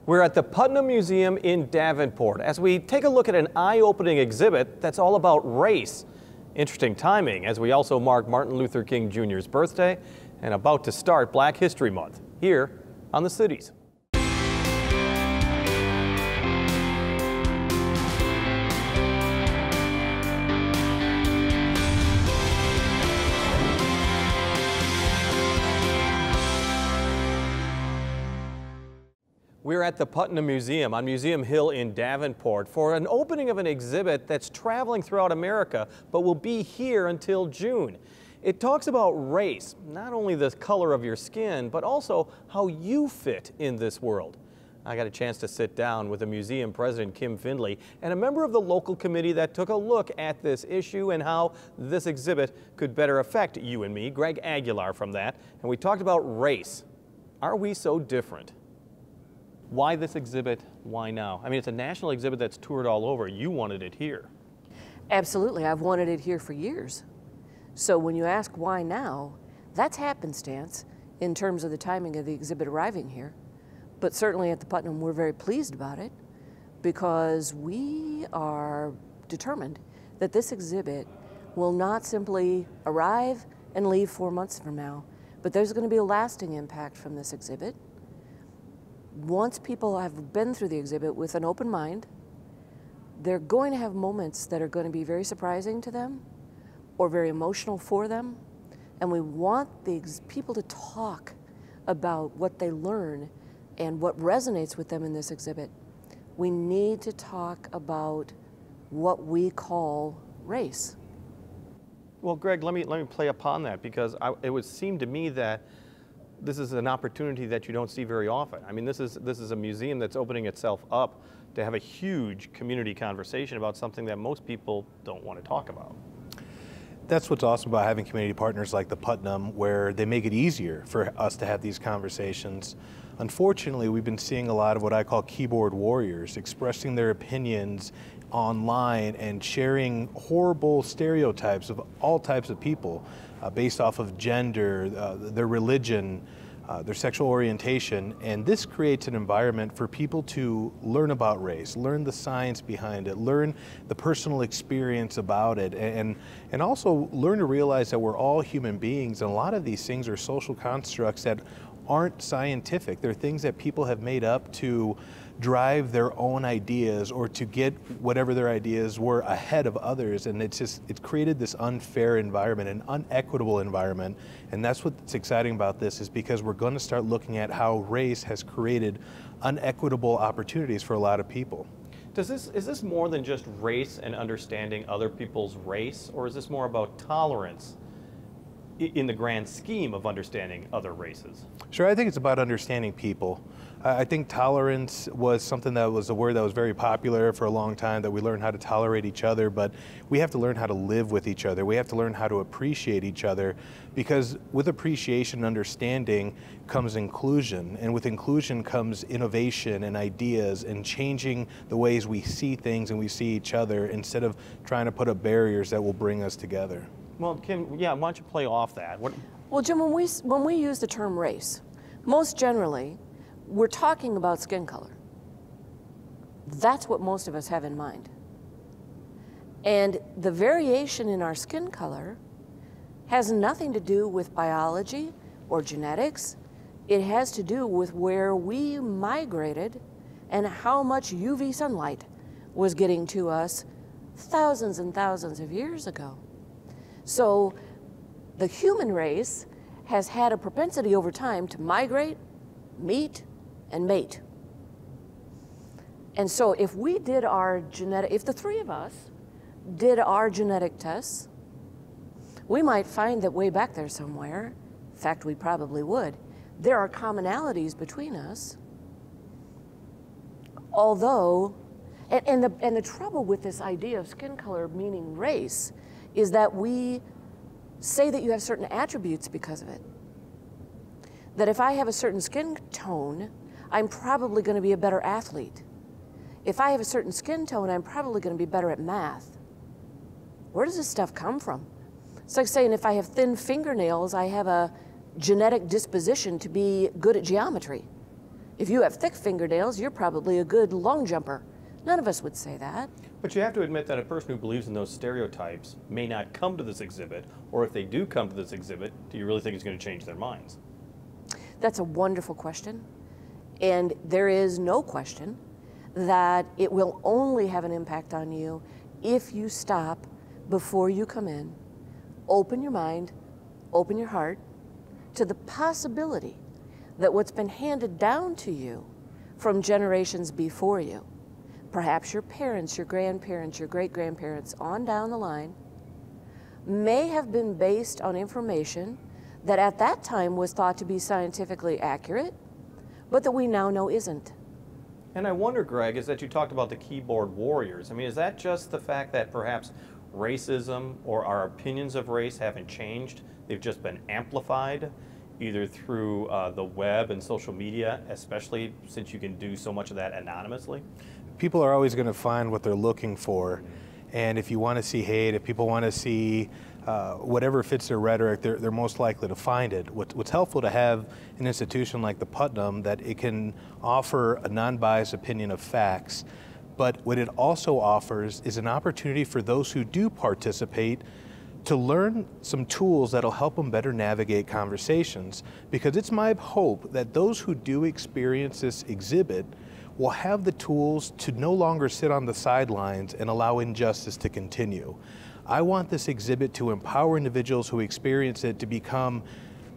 We're at the Putnam Museum in Davenport as we take a look at an eye-opening exhibit that's all about race. Interesting timing as we also mark Martin Luther King Jr.'s birthday and about to start Black History Month here on The Cities. We're at the Putnam Museum on Museum Hill in Davenport for an opening of an exhibit that's traveling throughout America but will be here until June. It talks about race, not only the color of your skin, but also how you fit in this world. I got a chance to sit down with the museum president, Kim Findley, and a member of the local committee that took a look at this issue and how this exhibit could better affect you and me, Greg Aguilar from that, and we talked about race. Are we so different? Why this exhibit? Why now? I mean, it's a national exhibit that's toured all over. You wanted it here. Absolutely. I've wanted it here for years. So when you ask why now, that's happenstance in terms of the timing of the exhibit arriving here. But certainly at the Putnam, we're very pleased about it because we are determined that this exhibit will not simply arrive and leave 4 months from now, but there's going to be a lasting impact from this exhibit. Once people have been through the exhibit with an open mind, they're going to have moments that are going to be very surprising to them or very emotional for them. And we want the people to talk about what they learn and what resonates with them in this exhibit. We need to talk about what we call race. Well, Greg, let me play upon that because it would seem to me that this is an opportunity that you don't see very often. I mean, this is a museum that's opening itself up to have a huge community conversation about something that most people don't want to talk about. That's what's awesome about having community partners like the Putnam, where they make it easier for us to have these conversations. Unfortunately, we've been seeing a lot of what I call keyboard warriors expressing their opinions online and sharing horrible stereotypes of all types of people based off of gender, their religion, their sexual orientation, and this creates an environment for people to learn about race, learn the science behind it, learn the personal experience about it, and also learn to realize that we're all human beings, and a lot of these things are social constructs that aren't scientific. They're things that people have made up to drive their own ideas or to get whatever their ideas were ahead of others, and it's created this unfair environment, an unequitable environment, and that's what's exciting about this is because we're going to start looking at how race has created unequitable opportunities for a lot of people. Is this more than just race and understanding other people's race, or is this more about tolerance in the grand scheme of understanding other races? Sure, I think it's about understanding people. I think tolerance was something that was a word that was very popular for a long time, that we learn how to tolerate each other, but we have to learn how to live with each other. We have to learn how to appreciate each other, because with appreciation and understanding comes inclusion, and with inclusion comes innovation and ideas and changing the ways we see things and we see each other instead of trying to put up barriers that will bring us together. Well, Kim, yeah, why don't you play off that? Well, Jim, when we use the term race, most generally, we're talking about skin color. That's what most of us have in mind. And the variation in our skin color has nothing to do with biology or genetics. It has to do with where we migrated and how much UV sunlight was getting to us thousands and thousands of years ago. So the human race has had a propensity over time to migrate, meet, and mate. And so if we did if the three of us did our genetic tests, we might find that way back there somewhere, in fact, we probably would, there are commonalities between us, although, and the trouble with this idea of skin color meaning race is that we say that you have certain attributes because of it. That if I have a certain skin tone, I'm probably going to be a better athlete. If I have a certain skin tone, I'm probably going to be better at math. Where does this stuff come from? It's like saying if I have thin fingernails, I have a genetic disposition to be good at geometry. If you have thick fingernails, you're probably a good long jumper. None of us would say that. But you have to admit that a person who believes in those stereotypes may not come to this exhibit, or if they do come to this exhibit, do you really think it's going to change their minds? That's a wonderful question. And there is no question that it will only have an impact on you if you stop before you come in, open your mind, open your heart to the possibility that what's been handed down to you from generations before you, perhaps your parents, your grandparents, your great-grandparents, on down the line, may have been based on information that at that time was thought to be scientifically accurate, but that we now know isn't. And I wonder, Greg, is that you talked about the keyboard warriors. I mean, is that just the fact that perhaps racism or our opinions of race haven't changed? They've just been amplified, either through the web and social media, especially since you can do so much of that anonymously? People are always going to find what they're looking for. And if you want to see hate, if people want to see whatever fits their rhetoric, they're most likely to find it. What's helpful to have an institution like the Putnam, that it can offer a non-biased opinion of facts, but what it also offers is an opportunity for those who do participate to learn some tools that'll help them better navigate conversations. Because it's my hope that those who do experience this exhibit will have the tools to no longer sit on the sidelines and allow injustice to continue. I want this exhibit to empower individuals who experience it to become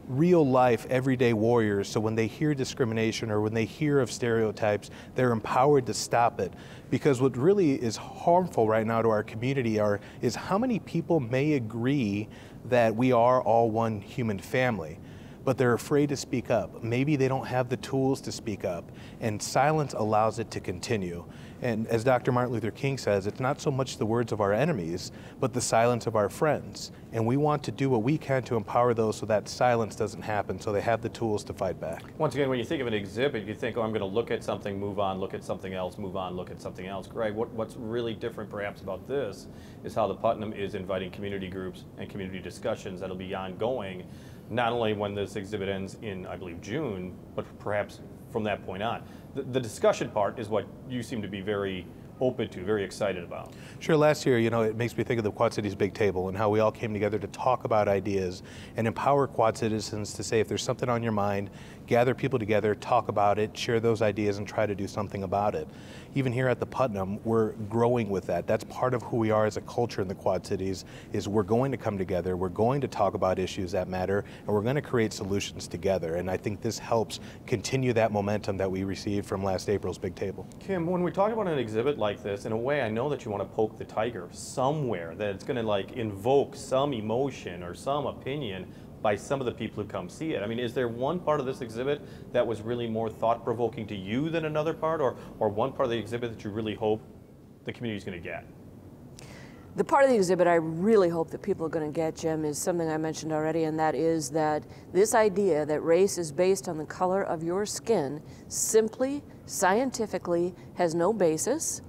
real life, everyday warriors, so when they hear discrimination or when they hear of stereotypes, they're empowered to stop it. Because what really is harmful right now to our community is how many people may agree that we are all one human family, but they're afraid to speak up. Maybe they don't have the tools to speak up, and silence allows it to continue. And as Dr. Martin Luther King says, it's not so much the words of our enemies, but the silence of our friends. And we want to do what we can to empower those so that silence doesn't happen, so they have the tools to fight back. Once again, when you think of an exhibit, you think, oh, I'm going to look at something, move on, look at something else, move on, look at something else. Greg, what's really different perhaps about this is how the Putnam is inviting community groups and community discussions that'll be ongoing, not only when this exhibit ends in, I believe, June, but perhaps from that point on. The discussion part is what you seem to be very open to, very excited about. Sure, last year, you know, it makes me think of the Quad Cities Big Table and how we all came together to talk about ideas and empower Quad citizens to say, if there's something on your mind, gather people together, talk about it, share those ideas, and try to do something about it. Even here at the Putnam, we're growing with that. That's part of who we are as a culture in the Quad Cities, is we're going to come together, we're going to talk about issues that matter, and we're going to create solutions together. And I think this helps continue that momentum that we received from last April's Big Table. Kim, when we talk about an exhibit like this, in a way I know that you want to poke the tiger somewhere, that it's going to like invoke some emotion or some opinion by some of the people who come see it. I mean, is there one part of this exhibit that was really more thought-provoking to you than another part, or one part of the exhibit that you really hope the community is going to get? The part of the exhibit I really hope that people are going to get, Jim, is something I mentioned already, and that is that this idea that race is based on the color of your skin simply, scientifically, has no basis.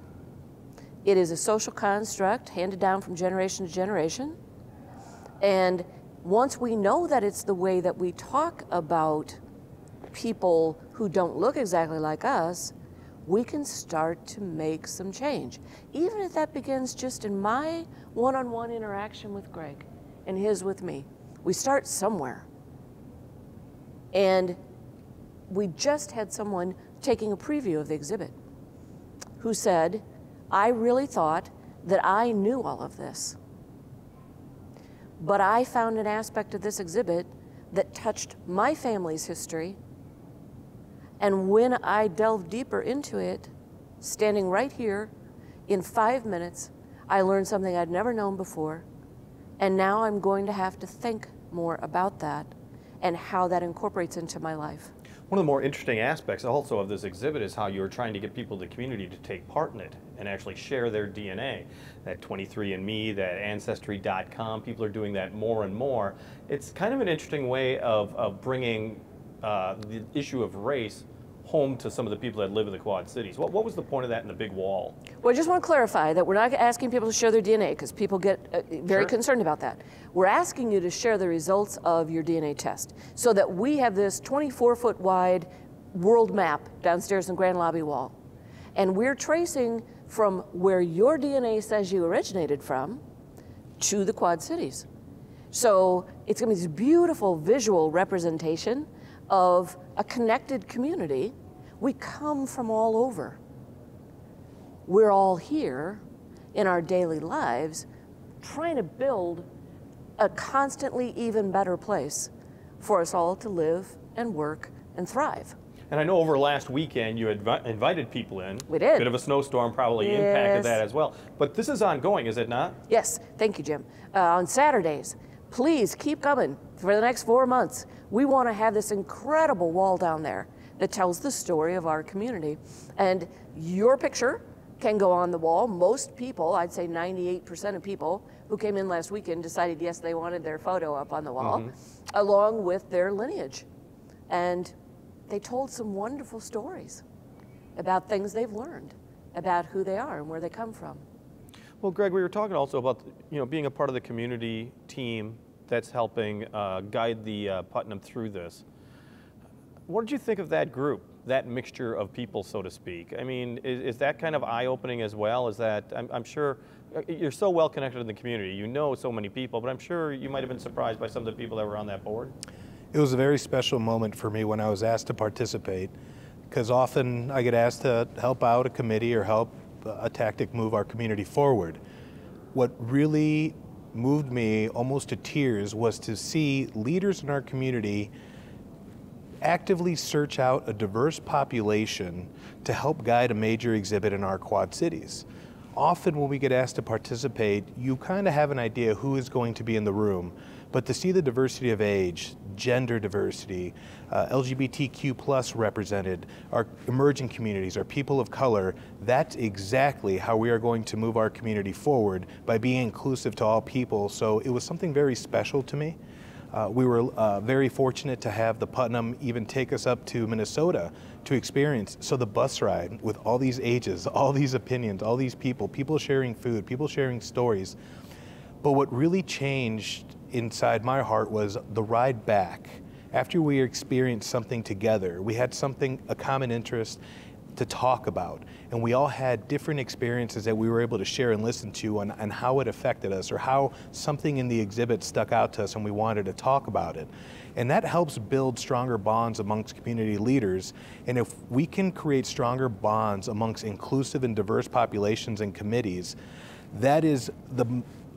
It is a social construct handed down from generation to generation. And once we know that it's the way that we talk about people who don't look exactly like us, we can start to make some change. Even if that begins just in my one-on-one interaction with Greg and his with me. We start somewhere. And we just had someone taking a preview of the exhibit who said, I really thought that I knew all of this. But I found an aspect of this exhibit that touched my family's history, and when I delved deeper into it, standing right here, in 5 minutes, I learned something I'd never known before, and now I'm going to have to think more about that and how that incorporates into my life. One of the more interesting aspects also of this exhibit is how you're trying to get people in the community to take part in it and actually share their DNA. That 23andMe, that Ancestry.com, people are doing that more and more. It's kind of an interesting way of bringing the issue of race home to some of the people that live in the Quad Cities. What was the point of that in the big wall? Well, I just want to clarify that we're not asking people to share their DNA, because people get very concerned about that. We're asking you to share the results of your DNA test so that we have this 24-foot wide world map downstairs in the Grand Lobby wall. And we're tracing from where your DNA says you originated from to the Quad Cities. So it's gonna be this beautiful visual representation of a connected community. We come from all over. We're all here in our daily lives trying to build a constantly even better place for us all to live and work and thrive. And I know over last weekend you had invited people in. We did. Bit of a snowstorm probably impacted that as well. But this is ongoing, is it not? Yes, thank you, Jim. On Saturdays, please keep coming for the next 4 months. We want to have this incredible wall down there that tells the story of our community. And your picture can go on the wall. Most people, I'd say 98% of people who came in last weekend decided yes, they wanted their photo up on the wall, along with their lineage. And they told some wonderful stories about things they've learned, about who they are and where they come from. Well, Greg, we were talking also about being a part of the community team that's helping guide the Putnam through this. What did you think of that group, that mixture of people, so to speak? I mean, is that kind of eye-opening as well? Is that, I'm sure, you're so well connected in the community, you know so many people, but I'm sure you might have been surprised by some of the people that were on that board. It was a very special moment for me when I was asked to participate, because often I get asked to help out a committee or help a tactic move our community forward. What really moved me almost to tears was to see leaders in our community actively search out a diverse population to help guide a major exhibit in our Quad Cities. Often when we get asked to participate, you kind of have an idea who is going to be in the room, but to see the diversity of age, gender diversity, LGBTQ+ represented, our emerging communities, our people of color, that's exactly how we are going to move our community forward, by being inclusive to all people. So it was something very special to me. We were very fortunate to have the Putnam even take us up to Minnesota to experience. So the bus ride with all these ages, all these opinions, all these people sharing food, people sharing stories. But what really changed inside my heart was the ride back. After we experienced something together, we had something, a common interest to talk about. And we all had different experiences that we were able to share and listen to on how it affected us, or how something in the exhibit stuck out to us and we wanted to talk about it. And that helps build stronger bonds amongst community leaders. And if we can create stronger bonds amongst inclusive and diverse populations and committees, that is the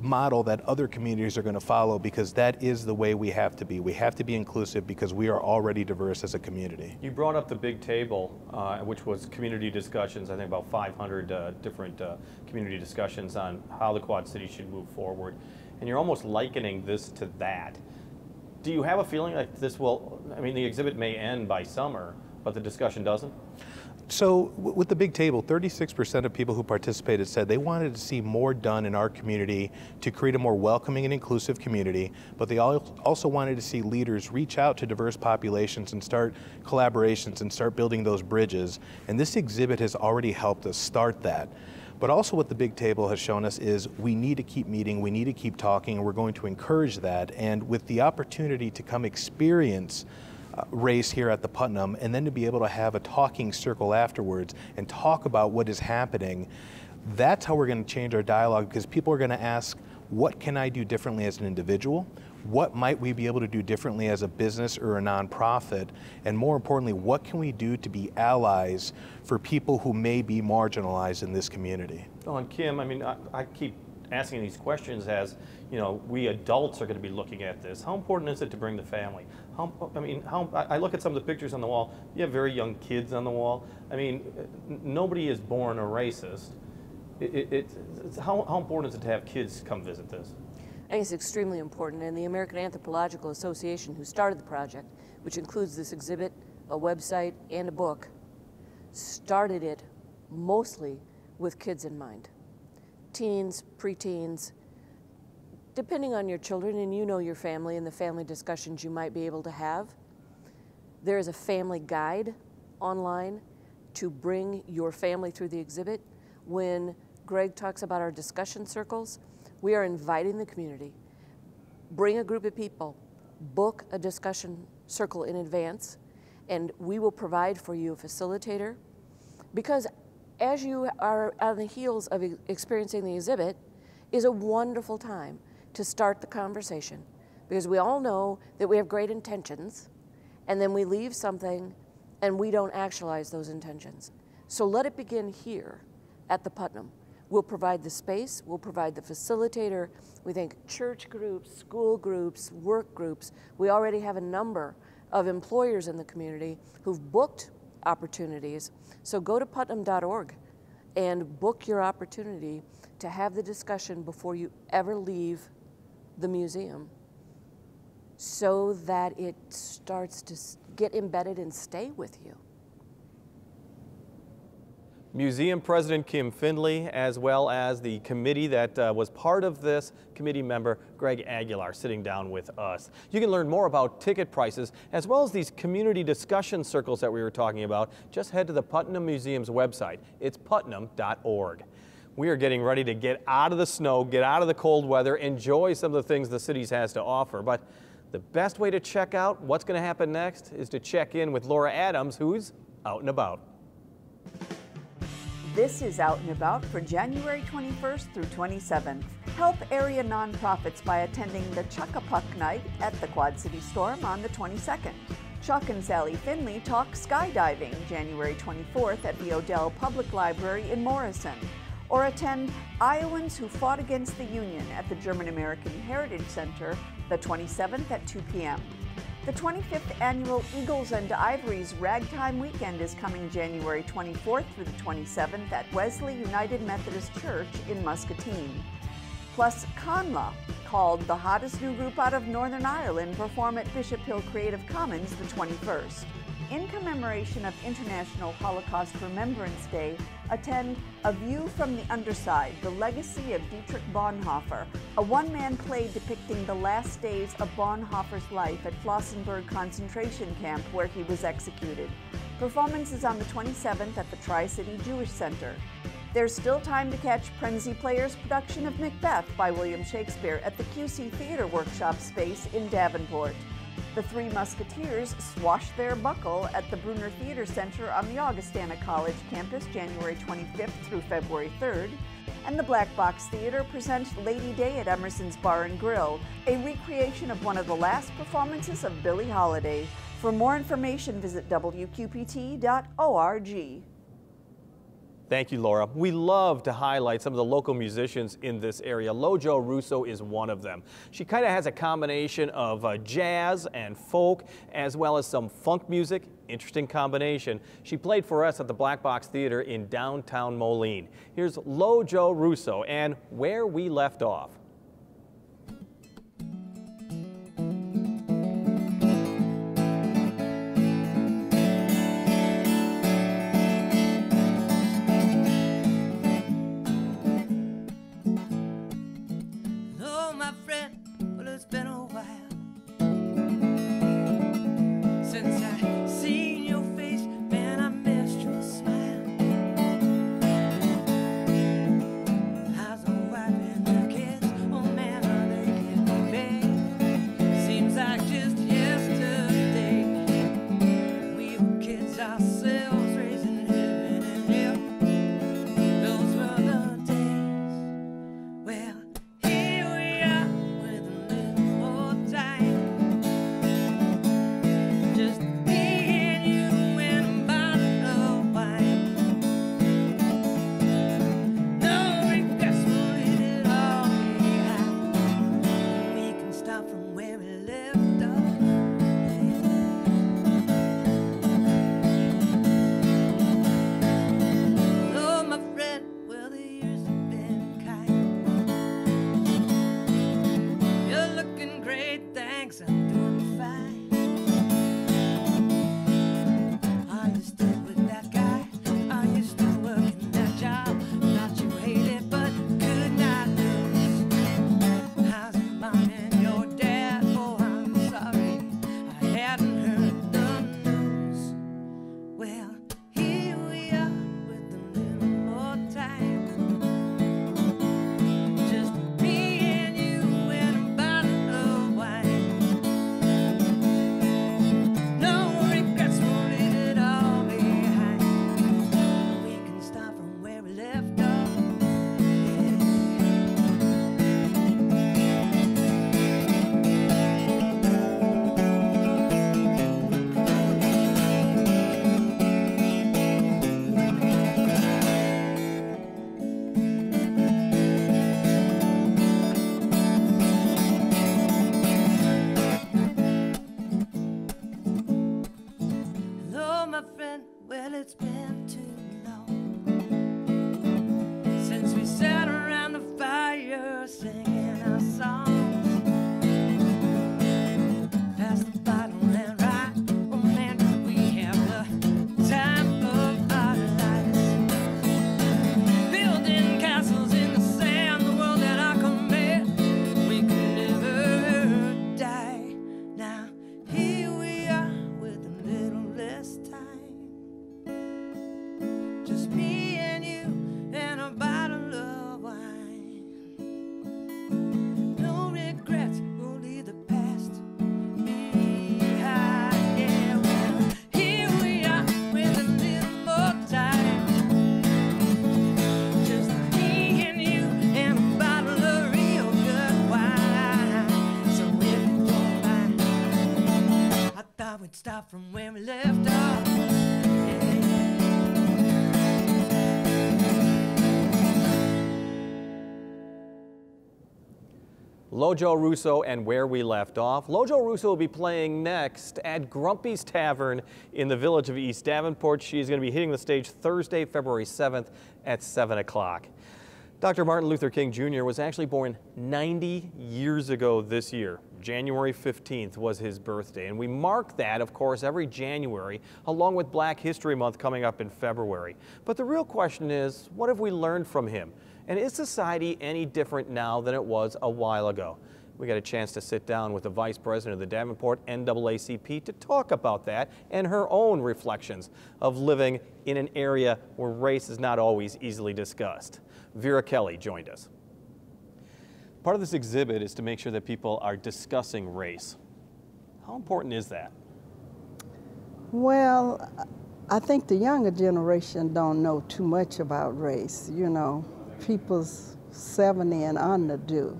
model that other communities are going to follow, because that is the way we have to be. We have to be inclusive because we are already diverse as a community. You brought up the big table, which was community discussions, I think about 500 different community discussions on how the Quad Cities should move forward. And you're almost likening this to that. Do you have a feeling like this will, I mean, the exhibit may end by summer, but the discussion doesn't? So with the big table, 36% of people who participated said they wanted to see more done in our community to create a more welcoming and inclusive community, but they also wanted to see leaders reach out to diverse populations and start collaborations and start building those bridges. And this exhibit has already helped us start that. But also what the big table has shown us is we need to keep meeting, we need to keep talking, and we're going to encourage that. And with the opportunity to come experience race here at the Putnam, and then to be able to have a talking circle afterwards and talk about what is happening, that's how we're going to change our dialogue, because people are going to ask, what can I do differently as an individual? What might we be able to do differently as a business or a nonprofit? And more importantly, what can we do to be allies for people who may be marginalized in this community? Oh, and Kim, I mean, I keep asking these questions as, you know, we adults are going to be looking at this. How important is it to bring the family? I look at some of the pictures on the wall. You have very young kids on the wall. I mean, nobody is born a racist. How important is it to have kids come visit this? I think it's extremely important, and the American Anthropological Association, who started the project, which includes this exhibit, a website, and a book, started it mostly with kids in mind. Teens, preteens, depending on your children, and you know your family and the family discussions you might be able to have, there is a family guide online to bring your family through the exhibit. When Greg talks about our discussion circles, we are inviting the community. Bring a group of people, book a discussion circle in advance, and we will provide for you a facilitator, because as you are on the heels of experiencing the exhibit is a wonderful time to start the conversation, because we all know that we have great intentions and then we leave something and we don't actualize those intentions. So let it begin here at the Putnam. We'll provide the space, we'll provide the facilitator. We think church groups, school groups, work groups. We already have a number of employers in the community who've booked opportunities. So go to putnam.org and book your opportunity to have the discussion before you ever leave the museum, so that it starts to get embedded and stay with you. Museum President Kim Findley, as well as the committee that was part of this, committee member Greg Aguilar, sitting down with us. You can learn more about ticket prices, as well as these community discussion circles that we were talking about. Just head to the Putnam Museum's website. It's putnam.org. We are getting ready to get out of the snow, get out of the cold weather, enjoy some of the things the city has to offer. But the best way to check out what's going to happen next is to check in with Laura Adams, who's out and about. This is Out and About for January 21st through 27th. Help area nonprofits by attending the Chuck-a-Puck Night at the Quad City Storm on the 22nd. Chuck and Sally Finley talk skydiving January 24th at the Odell Public Library in Morrison. Or attend Iowans Who Fought Against the Union at the German American Heritage Center the 27th at 2 p.m. The 25th annual Eagles and Ivories Ragtime Weekend is coming January 24th through the 27th at Wesley United Methodist Church in Muscatine. Plus, Conla, called the hottest new group out of Northern Ireland, perform at Bishop Hill Creative Commons the 21st. In commemoration of International Holocaust Remembrance Day, attend A View from the Underside, the Legacy of Dietrich Bonhoeffer, a one-man play depicting the last days of Bonhoeffer's life at Flossenburg concentration camp where he was executed. Performance is on the 27th at the Tri-City Jewish Center. There's still time to catch Prenzy Player's production of Macbeth by William Shakespeare at the QC Theater Workshop space in Davenport. The Three Musketeers swash their buckle at the Bruner Theater Center on the Augustana College campus January 25th through February 3rd. And the Black Box Theater presents Lady Day at Emerson's Bar and Grill, a recreation of one of the last performances of Billie Holiday. For more information, visit wqpt.org. Thank you, Laura. We love to highlight some of the local musicians in this area. Lojo Russo is one of them. She kind of has a combination of jazz and folk, as well as some funk music. Interesting combination. She played for us at the Black Box Theater in downtown Moline. Here's Lojo Russo and Where We Left Off. How's the wife and the kids? Lojo Russo and Where We Left Off. Lojo Russo will be playing next at Grumpy's Tavern in the village of East Davenport. She's going to be hitting the stage Thursday, February 7th at 7 o'clock. Dr. Martin Luther King Jr. was actually born 90 years ago this year. January 15th was his birthday, and we mark that, of course, every January, along with Black History Month coming up in February. But the real question is, what have we learned from him? And is society any different now than it was a while ago? We got a chance to sit down with the Vice President of the Davenport NAACP to talk about that and her own reflections of living in an area where race is not always easily discussed. Vera Kelly joined us. Part of this exhibit is to make sure that people are discussing race. How important is that? Well, I think the younger generation don't know too much about race. You know, people's 70 and under do.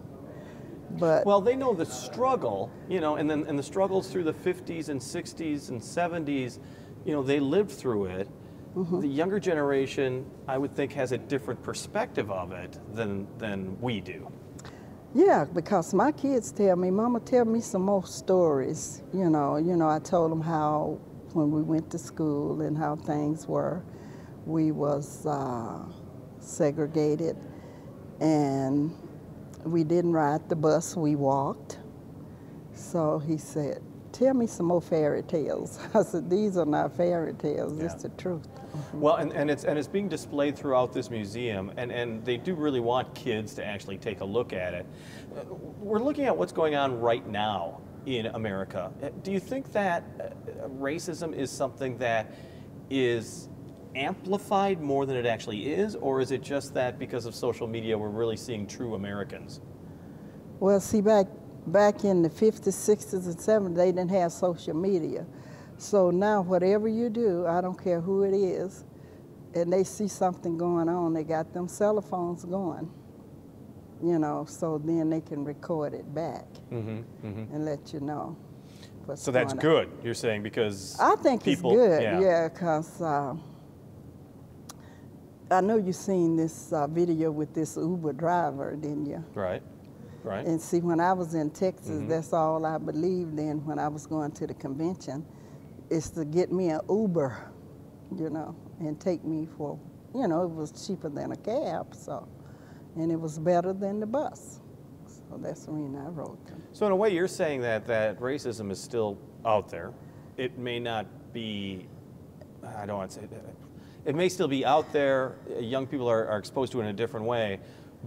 But well, they know the struggle, you know, and the struggles through the 50s and 60s and 70s, you know, they lived through it. The younger generation, I would think, has a different perspective of it than we do. yeah, because my kids tell me, Mama, tell me some more stories. You know, I told them how when we went to school and how things were, we was segregated, and we didn't ride the bus, we walked. So he said, tell me some more fairy tales. I said, these are not fairy tales, Yeah. it's the truth. Well, and it's being displayed throughout this museum, and they do really want kids to actually take a look at it. We're looking at what's going on right now in America. Do you think that racism is something that is amplified more than it actually is, or is it just that because of social media we're really seeing true Americans? Well, see, back in the 50s, 60s, and 70s, they didn't have social media. So now whatever you do, I don't care who it is, and they see something going on, they got them cell phones going, you know, so then they can record it back and let you know what's So that's going good, you're saying, because I think people, it's good, yeah, because I know you seen this video with this Uber driver, didn't you? Right, right. And see, when I was in Texas, that's all I believed in when I was going to the convention, is to get me an Uber, you know, and take me for, you know, it was cheaper than a cab, so, and it was better than the bus. So that's the reason I wrote them. So in a way, you're saying that racism is still out there. It may not be, I don't want to say that. It may still be out there. Young people are exposed to it in a different way.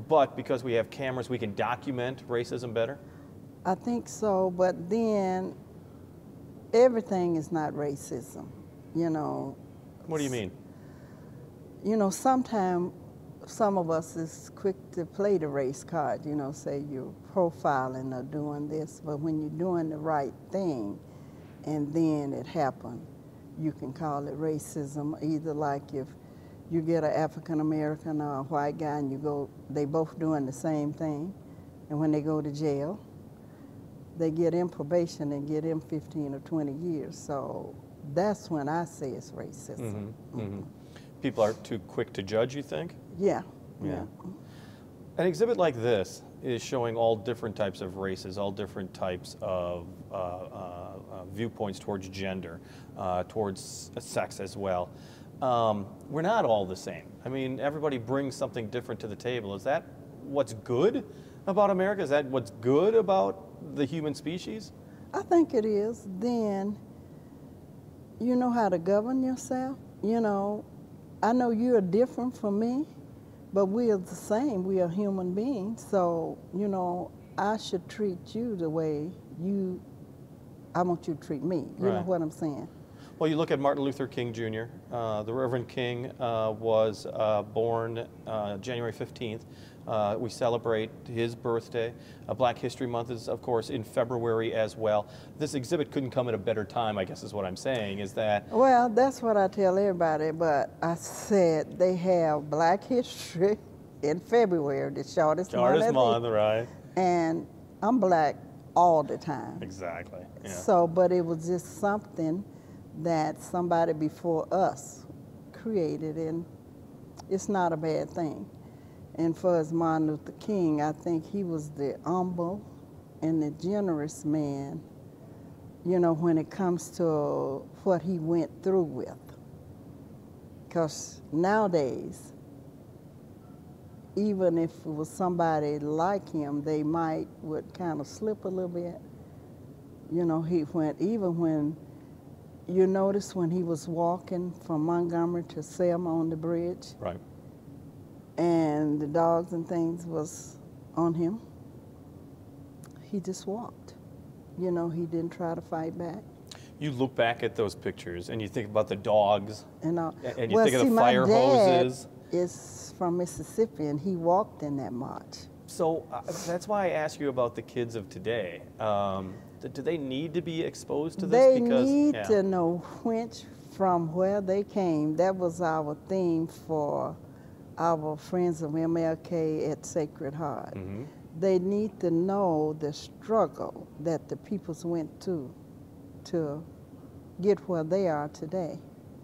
But because we have cameras, we can document racism better? I think so, but then everything is not racism, you know. What do you mean? You know, sometimes some of us is quick to play the race card, you know, say you're profiling or doing this, but when you're doing the right thing and then it happened, you can call it racism. Either like if you get an African American or a white guy and you go, they both doing the same thing, and when they go to jail, they get in probation and get in 15 or 20 years. So that's when I say it's racism. People are too quick to judge, you think? Yeah. Yeah. An exhibit like this is showing all different types of races, all different types of viewpoints towards gender, towards sex as well. We're not all the same. I mean, everybody brings something different to the table. Is that what's good about America? Is that what's good about the human species? I think it is. Then you know how to govern yourself. You know, I know you're different from me, but we are the same. We are human beings. So, you know, I should treat you the way I want you to treat me. You know what I'm saying? Well, you look at Martin Luther King Jr. The Reverend King was born January 15th. We celebrate his birthday. Black History Month is, of course, in February as well. This exhibit couldn't come at a better time, I guess is what I'm saying, is that... Well, that's what I tell everybody, but I said they have Black History in February, the shortest month, right. And I'm black all the time. Exactly. Yeah. So, but it was just something that somebody before us created, and it's not a bad thing. And for as Martin Luther King, I think he was the humble and a generous man, you know, when it comes to what he went through with. Because nowadays, even if it was somebody like him, they would kind of slip a little bit. You know, even when, you notice when he was walking from Montgomery to Selma on the bridge. Right. And the dogs and things was on him, he just walked. You know, he didn't try to fight back. You look back at those pictures and you think about the dogs, and you well, think of see, the fire my dad hoses. is from Mississippi, and he walked in that march. So that's why I ask you about the kids of today. Do they need to be exposed to this? They need to know which from where they came. That was our theme for our Friends of MLK at Sacred Heart. Mm-hmm. They need to know the struggle that the peoples went to get where they are today.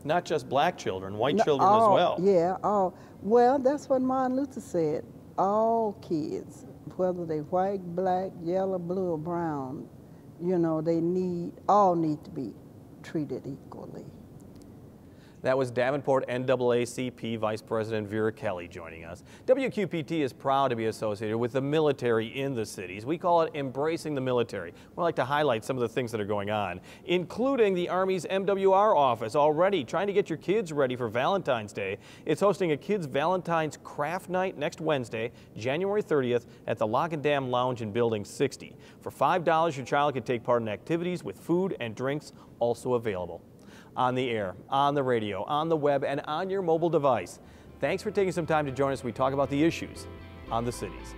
Not just black children, white children as well. Yeah, all. Well, that's what Martin Luther said. All kids, whether they white, black, yellow, blue, or brown, you know, all need to be treated equally. That was Davenport NAACP Vice President Vera Kelly joining us. WQPT is proud to be associated with the military in the cities. We call it Embracing the Military. We like to highlight some of the things that are going on, including the Army's MWR office already trying to get your kids ready for Valentine's Day. It's hosting a Kids Valentine's Craft Night next Wednesday, January 30th at the Lock and Dam Lounge in Building 60. For $5, your child can take part in activities with food and drinks also available. On the air, on the radio, on the web, and on your mobile device. Thanks for taking some time to join us as we talk about the issues on the cities.